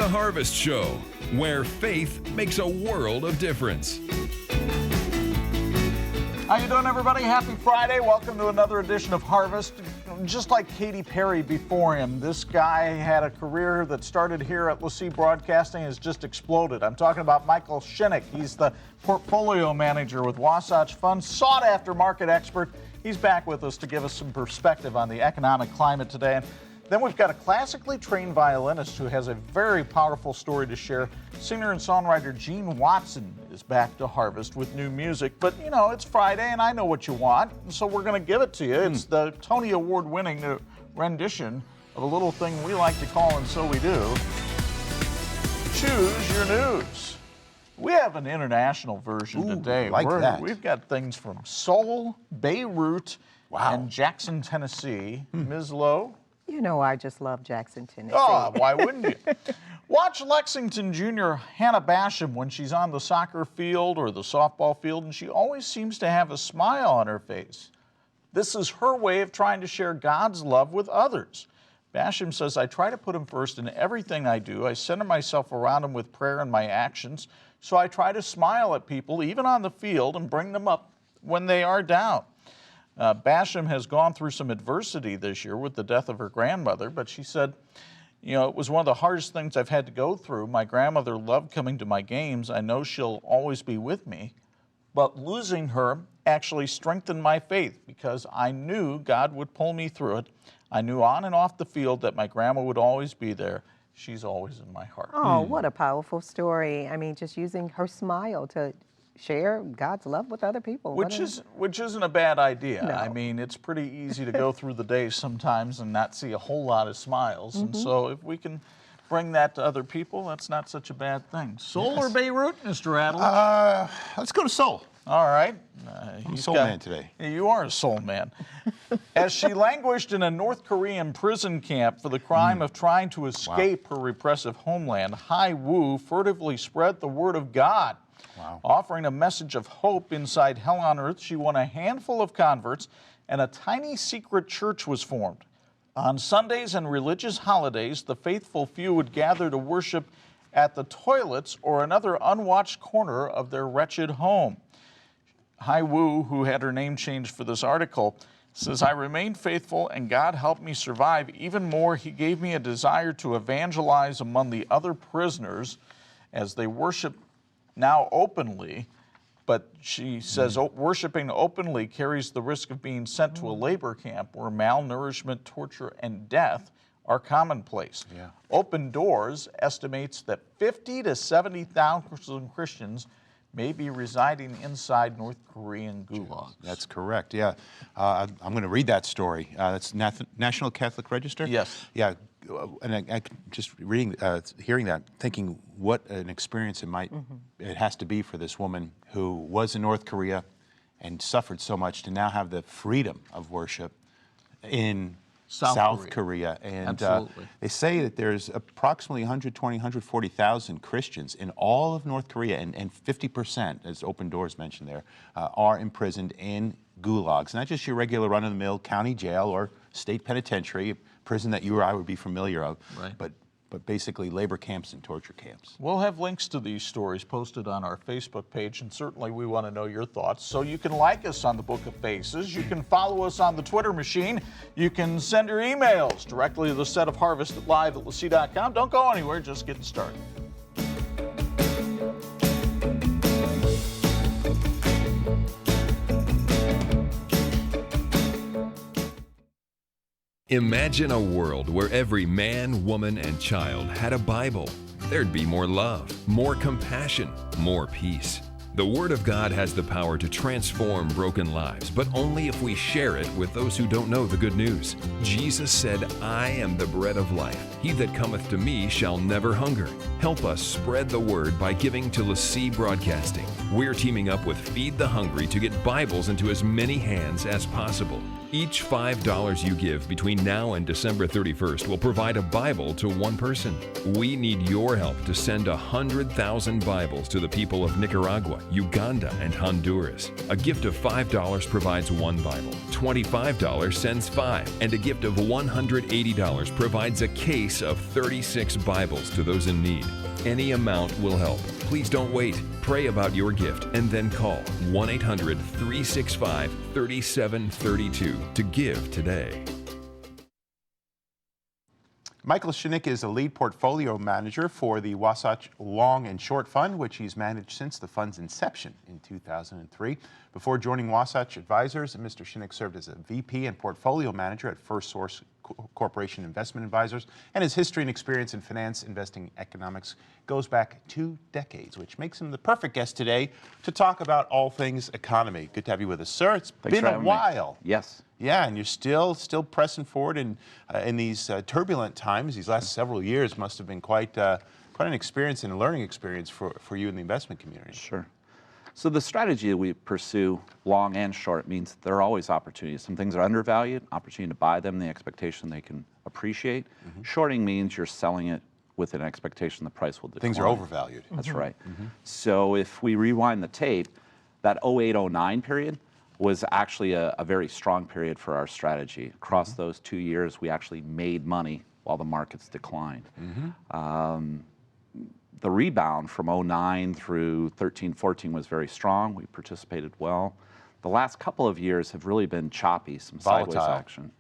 The Harvest Show, where faith makes a world of difference. How you doing, everybody? Happy Friday. Welcome to another edition of Harvest. Just like Katy Perry before him, this guy had a career that started here at LeSEA Broadcasting and has just exploded. I'm talking about Michael Shinnick. He's the portfolio manager with Wasatch Funds, sought-after market expert. He's back with us to give us some perspective on the economic climate today. And then we've got a classically trained violinist who has a very powerful story to share. Singer and songwriter Gene Watson is back to Harvest with new music. But, you know, it's Friday and I know what you want, so we're going to give it to you. It's the Tony Award-winning rendition of a little thing we like to call And So We Do. Choose your news. We have an international version today. We've got things from Seoul, Beirut, and Jackson, Tennessee. Ms. Lowe? You know I just love Jackson, Tennessee. Oh, why wouldn't you? Watch Lexington Junior Hannah Basham when she's on the soccer field or the softball field, and she always seems to have a smile on her face. This is her way of trying to share God's love with others. Basham says, I try to put him first in everything I do. I center myself around him with prayer and my actions, so I try to smile at people, even on the field, and bring them up when they are down. Basham has gone through some adversity this year with the death of her grandmother, but she said, you know, it was one of the hardest things I've had to go through. My grandmother loved coming to my games. I know she'll always be with me, but losing her actually strengthened my faith because I knew God would pull me through it. I knew on and off the field that my grandma would always be there. She's always in my heart. Oh, what a powerful story. I mean, just using her smile to share God's love with other people. Which isn't a bad idea. No. I mean, it's pretty easy to go through the day sometimes and not see a whole lot of smiles. And so if we can bring that to other people, that's not such a bad thing. Seoul or Beirut, Mr. Adler? Let's go to Seoul. All right. I'm a soul man today. You are a soul man. As she languished in a North Korean prison camp for the crime of trying to escape her repressive homeland, Hai Wu furtively spread the word of God. Offering a message of hope inside hell on earth, she won a handful of converts and a tiny secret church was formed. On Sundays and religious holidays, the faithful few would gather to worship at the toilets or another unwatched corner of their wretched home. Hai Wu, who had her name changed for this article, says, I remained faithful and God helped me survive. Even more, he gave me a desire to evangelize among the other prisoners as they worship now openly, but she says worshiping openly carries the risk of being sent to a labor camp where malnourishment, torture, and death are commonplace. Open Doors estimates that 50 to 70,000 Christians may be residing inside North Korean gulags. That's correct, yeah. I'm going to read that story. That's National Catholic Register? Yes. Yeah, and I just reading, hearing that, thinking what an experience it has to be for this woman who was in North Korea and suffered so much to now have the freedom of worship in South Korea. And they say that there's approximately 120, 140,000 Christians in all of North Korea, and 50%, as Open Doors mentioned there, are imprisoned in gulags. Not just your regular run-of-the-mill county jail or state penitentiary, prison that you or I would be familiar of, but basically labor camps and torture camps. We'll have links to these stories posted on our Facebook page, and certainly we want to know your thoughts. So you can like us on the Book of Faces, you can follow us on the Twitter machine, you can send your emails directly to the set of Harvest at live@lesea.com. Don't go anywhere, just getting started. Imagine a world where every man, woman, and child had a Bible. There'd be more love, more compassion, more peace. The Word of God has the power to transform broken lives, but only if we share it with those who don't know the good news. Jesus said, I am the bread of life. He that cometh to me shall never hunger. Help us spread the word by giving to LeSEA Broadcasting. We're teaming up with Feed the Hungry to get Bibles into as many hands as possible. Each $5 you give between now and December 31st will provide a Bible to one person. We need your help to send 100,000 Bibles to the people of Nicaragua, Uganda, and Honduras. A gift of $5 provides one Bible, $25 sends 5, and a gift of $180 provides a case release of 36 Bibles to those in need. Any amount will help. Please don't wait. Pray about your gift and then call 1-800-365-3732 to give today. Michael Shinnick is a lead portfolio manager for the Wasatch Long and Short Fund, which he's managed since the fund's inception in 2003. Before joining Wasatch Advisors, Mr. Shinnick served as a VP and portfolio manager at First Source Corporation Investment Advisors, and his history and experience in finance, investing, economics goes back 2 decades, which makes him the perfect guest today to talk about all things economy. Good to have you with us, sir. It's been a while. Yes. Yeah, and you're still pressing forward in these turbulent times. These last several years must have been quite an experience and a learning experience for you in the investment community. Sure. So the strategy that we pursue, long and short, means there are always opportunities. Some things are undervalued, opportunity to buy them, the expectation they can appreciate. Shorting means you're selling it with an expectation the price will decline. Things are overvalued. That's right. So if we rewind the tape, that 08-09 period was actually a very strong period for our strategy. Across those 2 years, we actually made money while the markets declined. The rebound from 09 through 13-14 was very strong. We participated well. The last couple of years have really been choppy, some sideways action.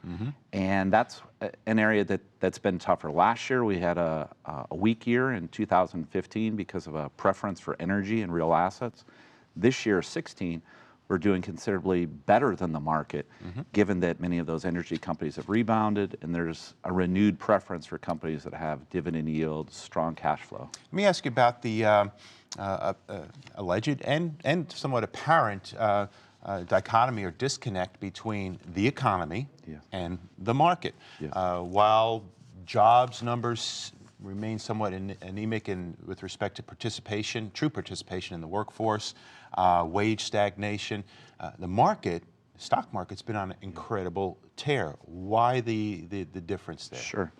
And that's an area that's been tougher. Last year, we had a weak year in 2015 because of a preference for energy and real assets. This year, 16, we're doing considerably better than the market, given that many of those energy companies have rebounded and there's a renewed preference for companies that have dividend yields, strong cash flow. Let me ask you about the alleged and somewhat apparent dichotomy or disconnect between the economy and the market. While jobs numbers remain somewhat anemic with respect to participation, true participation in the workforce, wage stagnation. The market, stock market's been on an incredible tear. Why the difference there? Sure.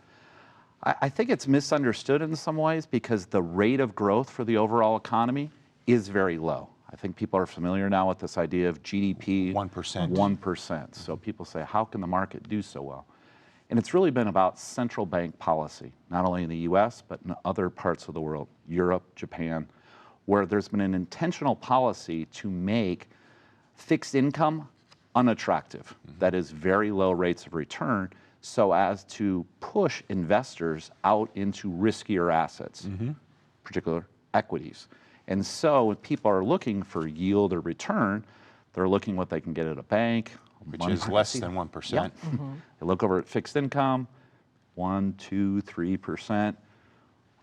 I think it's misunderstood in some ways because the rate of growth for the overall economy is very low. I think people are familiar now with this idea of GDP. 1%. 1%. So people say, how can the market do so well? And it's really been about central bank policy, not only in the US, but in other parts of the world, Europe, Japan, where there's been an intentional policy to make fixed income unattractive. That is very low rates of return, so as to push investors out into riskier assets, particular equities. And so when people are looking for yield or return, they're looking what they can get at a bank, which is less than 1%. They look over at fixed income, 1%, 2%, 3%.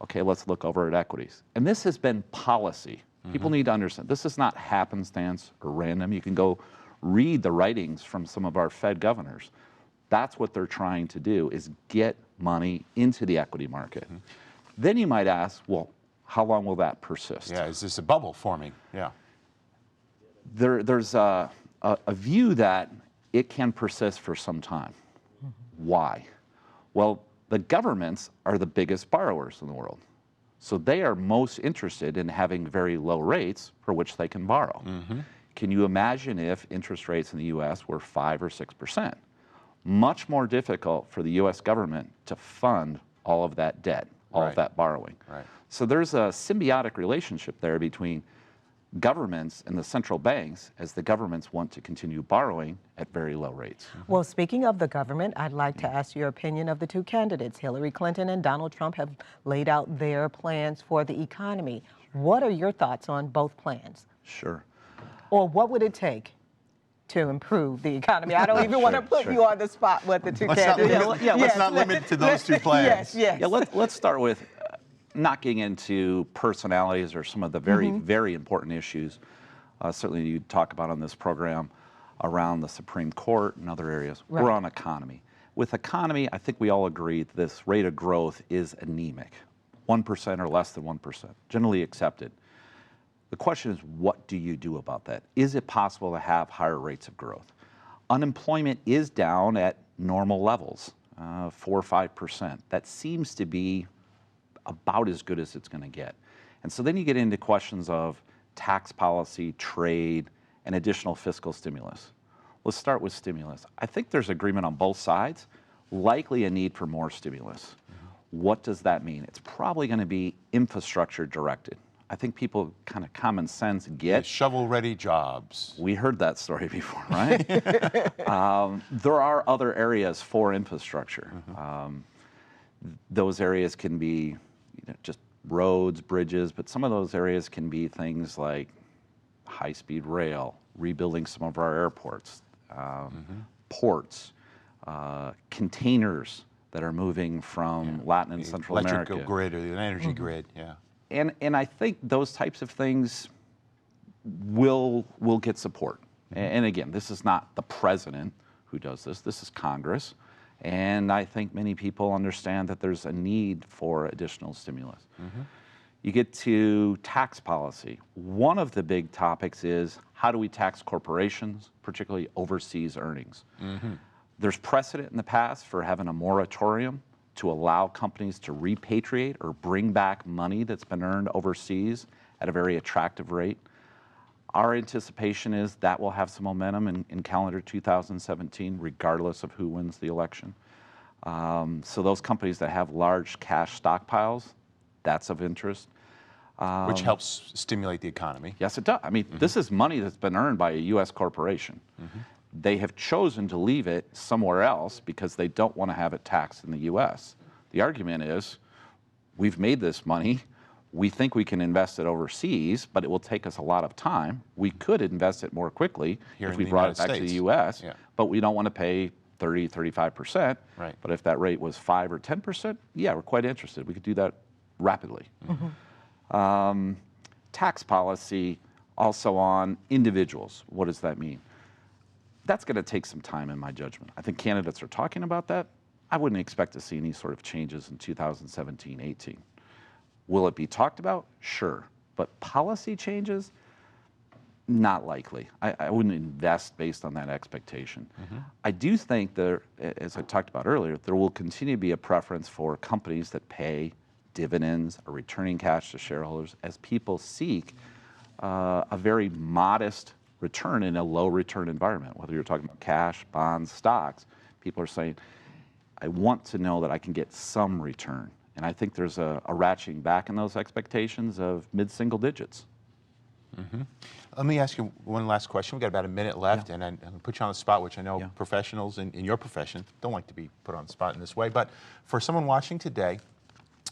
Okay, let's look over at equities. And this has been policy. People need to understand, this is not happenstance or random. You can go read the writings from some of our Fed governors. That's what they're trying to do, is get money into the equity market. Then you might ask, well, how long will that persist? Yeah, is this a bubble forming? Yeah. There's a view that it can persist for some time. Why? Well, the governments are the biggest borrowers in the world. So they are most interested in having very low rates for which they can borrow. Can you imagine if interest rates in the US were 5 or 6%? Much more difficult for the US government to fund all of that debt, all of that borrowing. So there's a symbiotic relationship there between governments and the central banks, as the governments want to continue borrowing at very low rates. Well, speaking of the government, I'd like to ask your opinion of the two candidates. Hillary Clinton and Donald Trump have laid out their plans for the economy. What are your thoughts on both plans? Sure. Or what would it take to improve the economy? I don't even want to put you on the spot with the two candidates. Let's not limit it to those two plans. Yeah, let's start with not getting into personalities or some of the very important issues, certainly you talk about on this program around the Supreme Court and other areas. We're on economy. With economy, I think we all agree this rate of growth is anemic, 1% or less than 1%, generally accepted. The question is, what do you do about that? Is it possible to have higher rates of growth? Unemployment is down at normal levels, 4 or 5%. That seems to be about as good as it's going to get. And so then you get into questions of tax policy, trade, and additional fiscal stimulus. Let's start with stimulus. I think there's agreement on both sides, likely a need for more stimulus. What does that mean? It's probably going to be infrastructure directed. I think people kind of common sense get. Shovel-ready jobs. We heard that story before, right? There are other areas for infrastructure. Those areas can be just roads, bridges, but some of those areas can be things like high-speed rail, rebuilding some of our airports, ports, containers that are moving from Latin and Central America. Electrical grid or the energy grid, yeah. And I think those types of things will get support. And again, this is not the president who does this. This is Congress. And I think many people understand that there's a need for additional stimulus. You get to tax policy. One of the big topics is how do we tax corporations, particularly overseas earnings? There's precedent in the past for having a moratorium to allow companies to repatriate or bring back money that's been earned overseas at a very attractive rate. Our anticipation is that will have some momentum in calendar 2017, regardless of who wins the election. So those companies that have large cash stockpiles, that's of interest. Which helps stimulate the economy. Yes, it does. I mean, this is money that's been earned by a U.S. corporation. They have chosen to leave it somewhere else because they don't want to have it taxed in the U.S. The argument is, we've made this money. We think we can invest it overseas, but it will take us a lot of time. We could invest it more quickly if we brought it back to the U.S., but we don't want to pay 30, 35%. Right. But if that rate was 5 or 10%, yeah, we're quite interested. We could do that rapidly. Tax policy also on individuals. What does that mean? That's going to take some time in my judgment. I think candidates are talking about that. I wouldn't expect to see any sort of changes in 2017-18. Will it be talked about? Sure. But policy changes? Not likely. I wouldn't invest based on that expectation. I do think there, as I talked about earlier, there will continue to be a preference for companies that pay dividends or returning cash to shareholders as people seek a very modest return in a low return environment. Whether you're talking about cash, bonds, stocks, people are saying, I want to know that I can get some return. And I think there's a ratcheting back in those expectations of mid-single digits. Let me ask you one last question. We've got about a minute left, and I'm going to put you on the spot, which I know professionals in your profession don't like to be put on the spot in this way. But for someone watching today,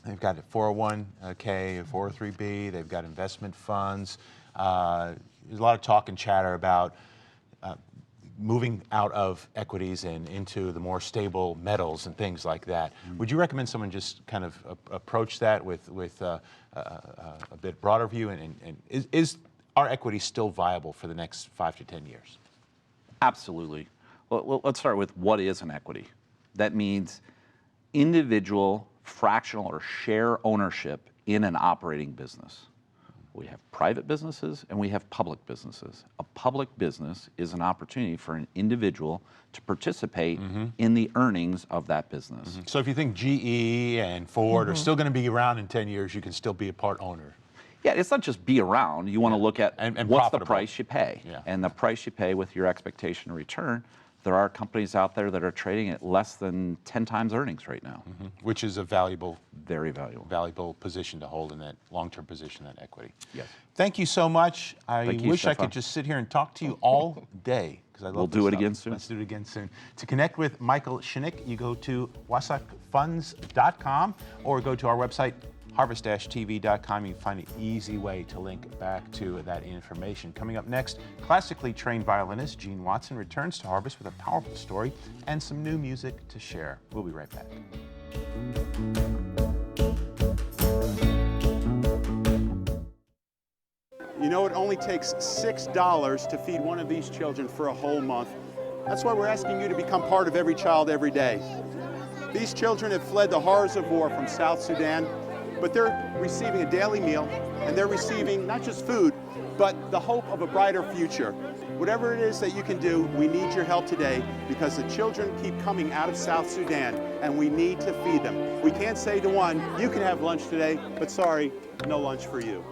they've got a 401k, a 403b, they've got investment funds. There's a lot of talk and chatter about moving out of equities and into the more stable metals and things like that. Would you recommend someone just kind of approach that with a bit broader view? And is our equity still viable for the next 5 to 10 years? Absolutely. Well, let's start with what is an equity. That means individual, fractional, or share ownership in an operating business. We have private businesses and we have public businesses. A public business is an opportunity for an individual to participate in the earnings of that business. So if you think GE and Ford are still going to be around in 10 years, you can still be a part owner. Yeah, it's not just be around. You want to look at and what's profitable. the price you pay. And the price you pay with your expectation of return. There are companies out there that are trading at less than 10 times earnings right now. Which is a valuable, very valuable position to hold in that long-term position, that equity. Yes. Thank you so much. I wish I could just sit here and talk to you all day, because I love We'll this do it stuff. again soon. Let's do it again soon. To connect with Michael Shinnick, you go to wasatchfunds.com or go to our website, harvest-tv.com. You can find an easy way to link back to that information. Coming up next, classically trained violinist Gene Watson returns to Harvest with a powerful story and some new music to share. We'll be right back. You know, it only takes $6 to feed one of these children for a whole month. That's why we're asking you to become part of Every Child, Every Day. These children have fled the horrors of war from South Sudan, but they're receiving a daily meal, and they're receiving not just food, but the hope of a brighter future. Whatever it is that you can do, we need your help today, because the children keep coming out of South Sudan, and we need to feed them. We can't say to one, you can have lunch today, but sorry, no lunch for you.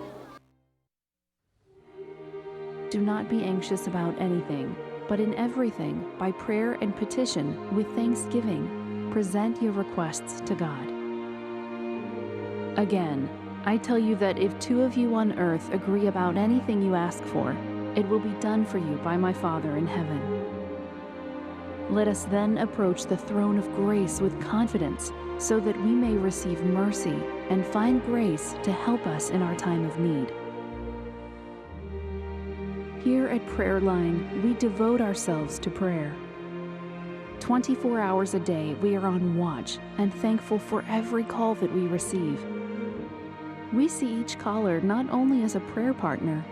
Do not be anxious about anything, but in everything, by prayer and petition, with thanksgiving, present your requests to God. Again, I tell you that if two of you on earth agree about anything you ask for, it will be done for you by my Father in heaven. Let us then approach the throne of grace with confidence, so that we may receive mercy and find grace to help us in our time of need. Here at Prayer Line, we devote ourselves to prayer. 24 hours a day, we are on watch and thankful for every call that we receive. We see each caller not only as a prayer partner,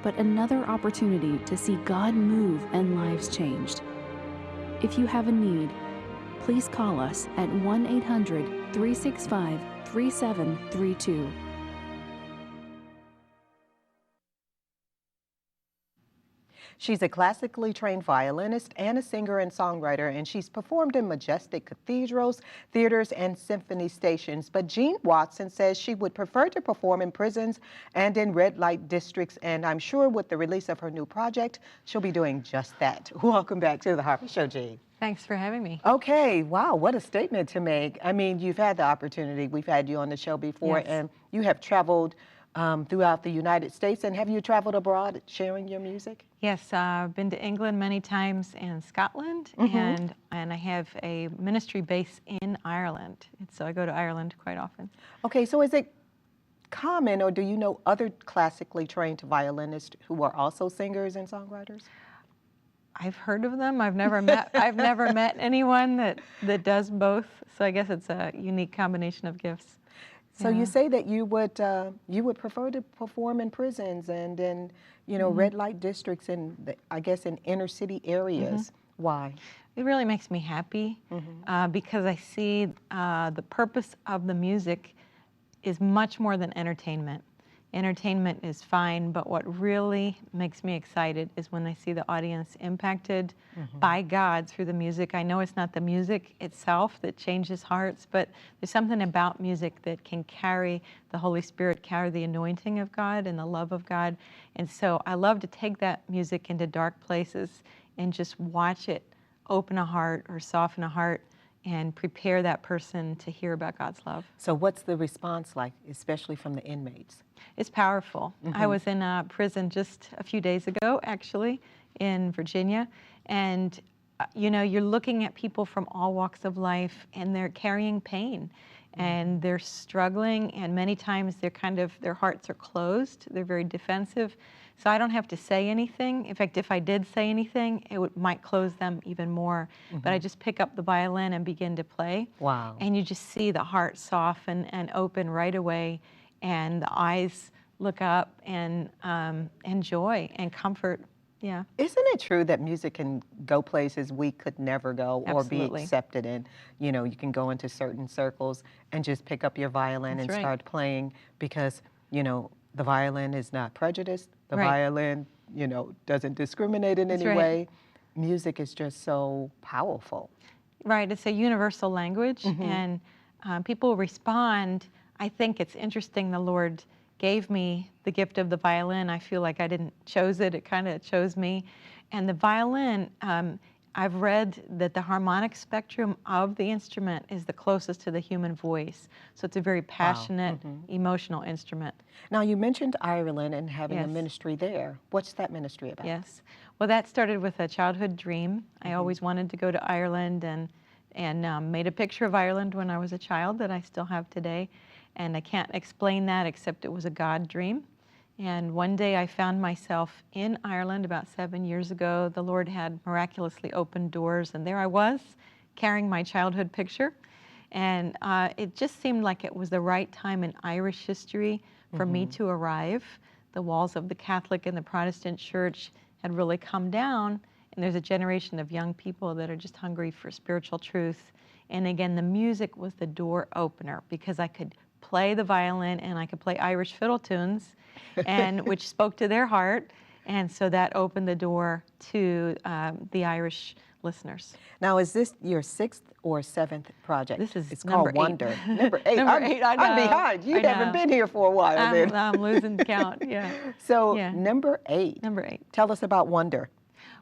but another opportunity to see God move and lives changed. If you have a need, please call us at 1-800-365-3732. She's a classically trained violinist and a singer and songwriter, and she's performed in majestic cathedrals, theaters, and symphony stations. But Jean Watson says she would prefer to perform in prisons and in red light districts, and I'm sure with the release of her new project, she'll be doing just that. Welcome back to The Harper Show, Jean. Thanks for having me. Okay, wow, what a statement to make. I mean, you've had the opportunity, we've had you on the show before, Yes. and you have traveled throughout the United States, and have you traveled abroad sharing your music? Yes, I've been to England many times and Scotland, and I have a ministry base in Ireland. And so I go to Ireland quite often. Okay, so is it common, or do you know other classically trained violinists who are also singers and songwriters? I've heard of them. I've never met anyone that does both. So I guess it's a unique combination of gifts. So Yeah. you say that you would prefer to perform in prisons and in red light districts and I guess in inner city areas. Why? It really makes me happy because I see the purpose of the music is much more than entertainment. Entertainment is fine, but what really makes me excited is when I see the audience impacted by God through the music. I know it's not the music itself that changes hearts, but there's something about music that can carry the Holy Spirit, carry the anointing of God and the love of God. And so I love to take that music into dark places and just watch it open a heart or soften a heart and prepare that person to hear about God's love. So what's the response like, especially from the inmates? It's powerful. I was in a prison just a few days ago, actually, in Virginia, and you're looking at people from all walks of life, and they're carrying pain, and they're struggling, and many times their hearts are closed. They're very defensive. So I don't have to say anything. In fact, if I did say anything, might close them even more. But I just pick up the violin and begin to play. Wow. And you just see the heart soften and open right away, and the eyes look up, and joy and comfort. Yeah. Isn't it true that music can go places we could never go or be Absolutely. accepted in? You can go into certain circles and just pick up your violin That's and right. start playing because, the violin is not prejudiced. The Right. violin, doesn't discriminate in That's any right. way. Music is just so powerful. Right, it's a universal language, and people respond. I think it's interesting the Lord gave me the gift of the violin. I feel like I didn't choose it, it kind of chose me. And the violin, I've read that the harmonic spectrum of the instrument is the closest to the human voice. So it's a very passionate, emotional instrument. Now, you mentioned Ireland and having a Yes. ministry there. What's that ministry about? Yes. Well, that started with a childhood dream. I always wanted to go to Ireland and made a picture of Ireland when I was a child that I still have today. And I can't explain that except it was a God dream. And one day I found myself in Ireland about 7 years ago. The Lord had miraculously opened doors, and there I was carrying my childhood picture. And it just seemed like it was the right time in Irish history for me to arrive. The walls of the Catholic and the Protestant church had really come down, and there's a generation of young people that are just hungry for spiritual truth. And again, the music was the door opener because I could play the violin and I could play Irish fiddle tunes, and which spoke to their heart. And so that opened the door to the Irish listeners. Now, is this your 6th or 7th project? This is it's number called 8. Wonder. Number 8. Number 8, I know. I'm behind. You I haven't know. been here for a while then. I'm losing count, yeah. So, Yeah. number 8. Number 8. Tell us about Wonder.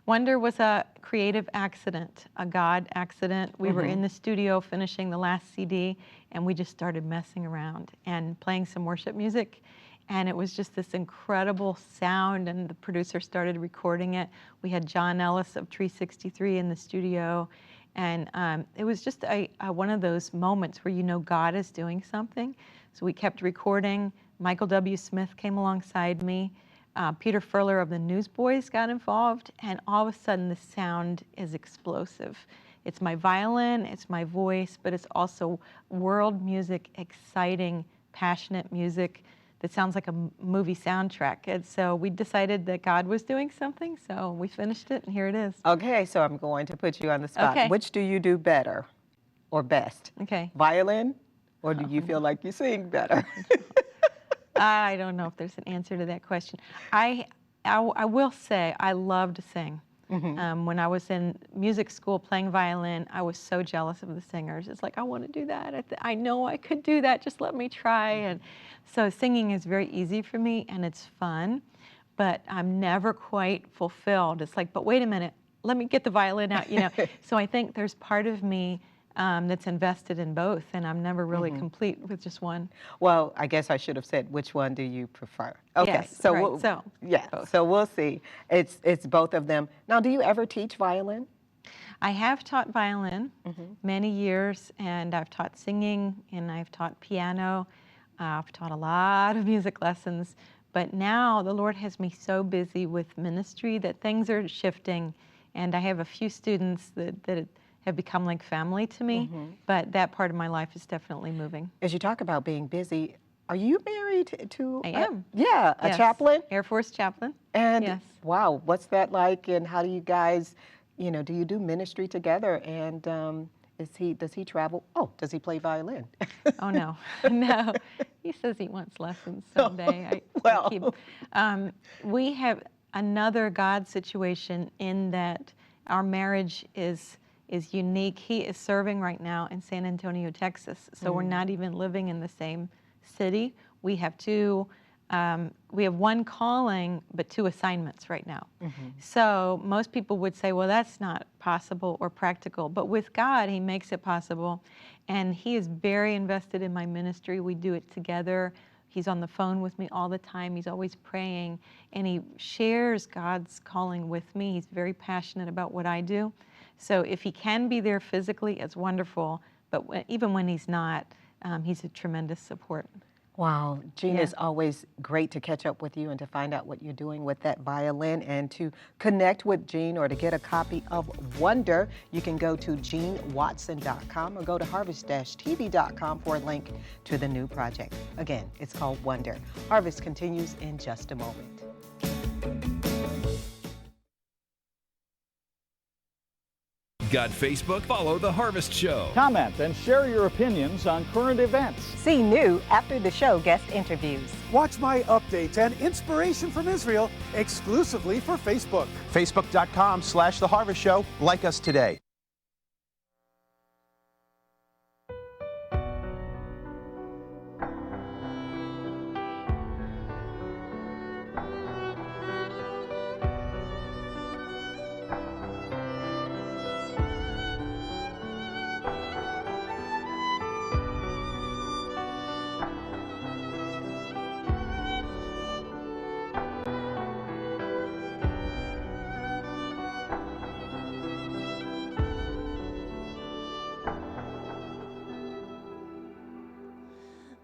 Wonder was a creative accident, a God accident. We were in the studio finishing the last CD, and we just started messing around and playing some worship music. And it was just this incredible sound, and the producer started recording it. We had John Ellis of Tree 63 in the studio, and it was just one of those moments where you know God is doing something. So we kept recording. Michael W. Smith came alongside me. Peter Furler of the Newsboys got involved, and all of a sudden the sound is explosive. It's my violin, it's my voice, but it's also world music, exciting, passionate music that sounds like a movie soundtrack. And so we decided that God was doing something, so we finished it, and here it is. Okay, so I'm going to put you on the spot. Okay. Which do you do better or best? Okay. Violin, or do you feel like you sing better? I don't know if there's an answer to that question. I will say I love to sing. When I was in music school playing violin, I was so jealous of the singers. It's like, I want to do that. I know I could do that. Just let me try. And so singing is very easy for me, and it's fun, but I'm never quite fulfilled. It's like, but wait a minute, let me get the violin out, you know. So I think there's part of me that's invested in both, and I'm never really complete with just one. Well, I guess I should have said, which one do you prefer? Okay, Yes, so right, both. so we'll see. It's both of them. Now, do you ever teach violin? I have taught violin many years, and I've taught singing, and I've taught piano. I've taught a lot of music lessons, but now the Lord has me so busy with ministry that things are shifting, and I have a few students that have become like family to me, but that part of my life is definitely moving. As you talk about being busy, are you married to? I am. Yeah, a Yes. chaplain? Air Force chaplain. And yes. wow, what's that like? And how do you guys, do you do ministry together? And does he travel? Oh, does he play violin? Oh no, no. He says he wants lessons someday. Well. We have another God situation in that our marriage is unique. He is serving right now in San Antonio, Texas. So we're not even living in the same city. We have one calling, but 2 assignments right now. So most people would say, well, that's not possible or practical. But with God, He makes it possible. And He is very invested in my ministry. We do it together. He's on the phone with me all the time. He's always praying. And He shares God's calling with me. He's very passionate about what I do. So if He can be there physically, it's wonderful. But even when He's not, He's a tremendous support. Wow, Gina, Yeah. it's always great to catch up with you and to find out what you're doing with that violin. And to connect with Jean or to get a copy of Wonder, you can go to jeanwatson.com or go to harvest-tv.com for a link to the new project. Again, it's called Wonder. Harvest continues in just a moment. Got Facebook? Follow The Harvest Show. Comment and share your opinions on current events. See new after the show guest interviews. Watch my updates and inspiration from Israel exclusively for Facebook. Facebook.com/The Harvest Show. Like us today.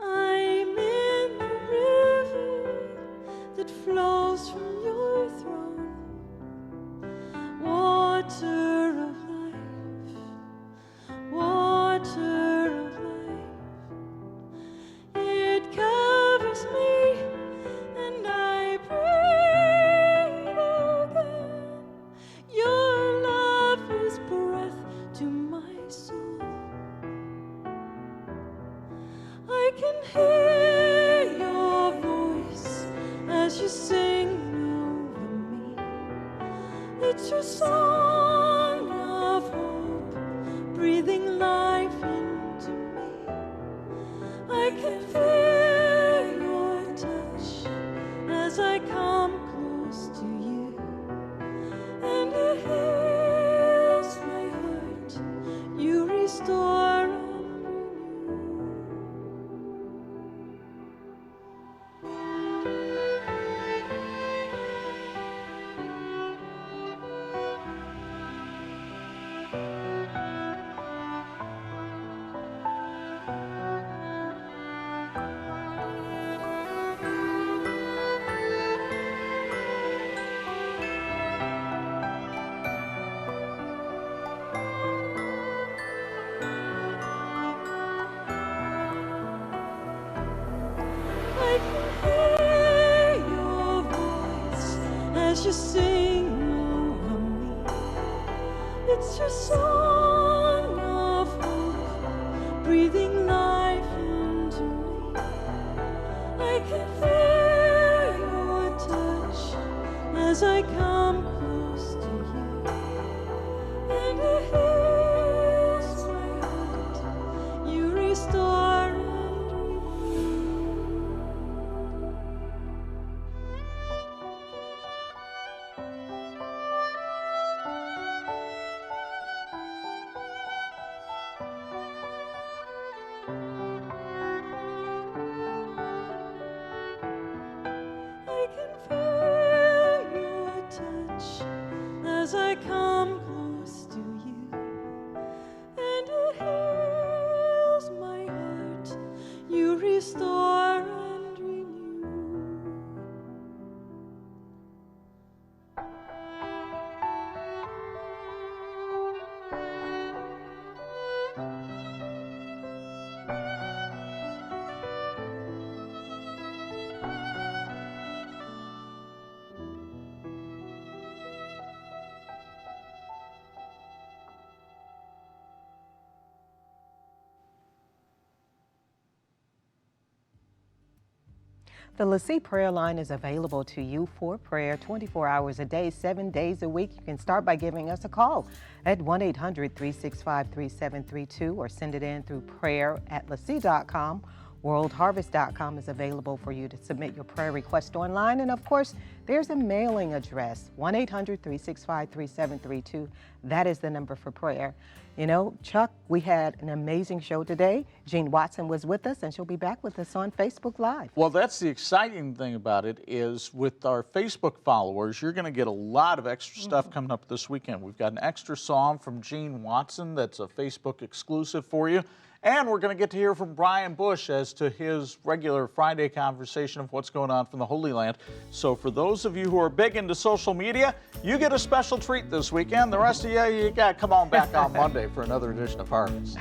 I'm in the river that flows from your throne, water of life, water of life. It covers me and I breathe again. Your love is breath to my soul. I can hear your voice as you sing over me. It's your song of hope, breathing life into me. I can feel your touch as I come close to you, and it heals my heart. You restore and renew. Won't you sing over me? It's your song of hope, breathing life into me. I can feel your touch as I come close to you, and it heals my heart. You restore and renew. I can feel your touch as I come close to you, and it heals my heart. You restore and renew. The LeSEA prayer line is available to you for prayer 24 hours a day, 7 days a week. You can start by giving us a call at 1-800-365-3732 or send it in through prayer@lesea.com. worldharvest.com is available for you to submit your prayer request online. And of course, there's a mailing address, 1-800-365-3732. That is the number for prayer. You know, Chuck, we had an amazing show today. Jean Watson was with us, and she'll be back with us on Facebook Live. Well, that's the exciting thing about it is with our Facebook followers, you're going to get a lot of extra stuff coming up this weekend. We've got an extra song from Jean Watson that's a Facebook exclusive for you. And we're going to get to hear from Brian Bush as to his regular Friday conversation of what's going on from the Holy Land. So for those of you who are big into social media, you get a special treat this weekend. The rest of you got to come on back on Monday for another edition of Harvest.